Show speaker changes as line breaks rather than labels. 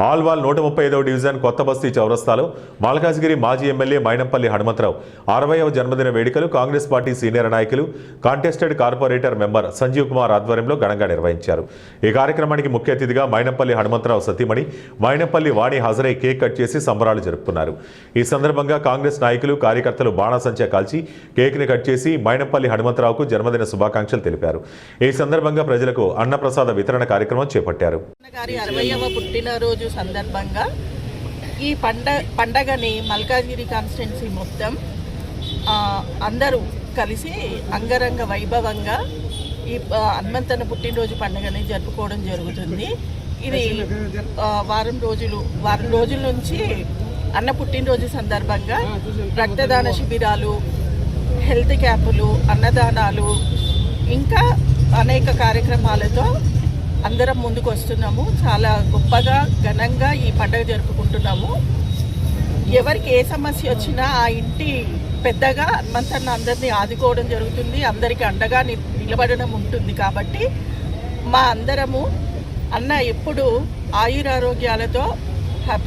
Alwal 135వ division కొత్త బస్తీ చౌరస్తాలో మల్కాజ్గిరి మాజీ ఎమ్మెల్యే మైనంపల్లి హనుమంతరావు 60వ జన్మదిన వేడుకలు కాంగ్రెస్ పార్టీ సీనియర్ నాయకులు contested corporator member Sanjeev Kumar ఆధ్వర్యంలో ఘనంగా నిర్వహించారు. ఈ కార్యక్రమానికి ముఖ్య అతిథిగా మైనంపల్లి హనుమంతరావు సతీమణి మైనంపల్లి వాణి హాజరై కేక్ కట్ చేసి సంబరాలు జరుపుకున్నారు. ఈ సందర్భంగా కాంగ్రెస్ నాయకులు కార్యకర్తలు బాణాసంచా కాల్చి కేక్ని కట్ చేసి మైనంపల్లి హనుమంతరావుకు జన్మదిన శుభాకాంక్షలు తెలిపారు. ఈ సందర్భంగా ప్రజలకు అన్నప్రసాద వితరణ కార్యక్రమం చేపట్టారు.
పుట్టినరోజు సందర్భంగా ఈ పండగని మల్కాజ్గిరి కాన్స్టిట్యున్సీ మొత్తం అందరూ కలిసి అంగరంగ వైభవంగా ఈ హనుమంతన్న పుట్టినరోజు పండుగని జరుపుకోవడం జరుగుతుంది. ఇది వారం రోజుల నుంచి అన్న పుట్టినరోజు సందర్భంగా రక్తదాన శిబిరాలు, హెల్త్ క్యాంపులు, అన్నదానాలు ఇంకా అనేక కార్యక్రమాలతో అందరం ముందుకు వస్తున్నాము. చాలా గొప్పగా ఘనంగా ఈ పండుగ జరుపుకుంటున్నాము. ఎవరికి ఏ సమస్య వచ్చినా ఆ ఇంటి పెద్దగా హనుమంతన్న అందరినీ ఆదుకోవడం జరుగుతుంది. అందరికీ అండగా నిలబడడం ఉంటుంది. కాబట్టి మా అందరము అన్న ఎప్పుడు ఆయురారోగ్యాలతో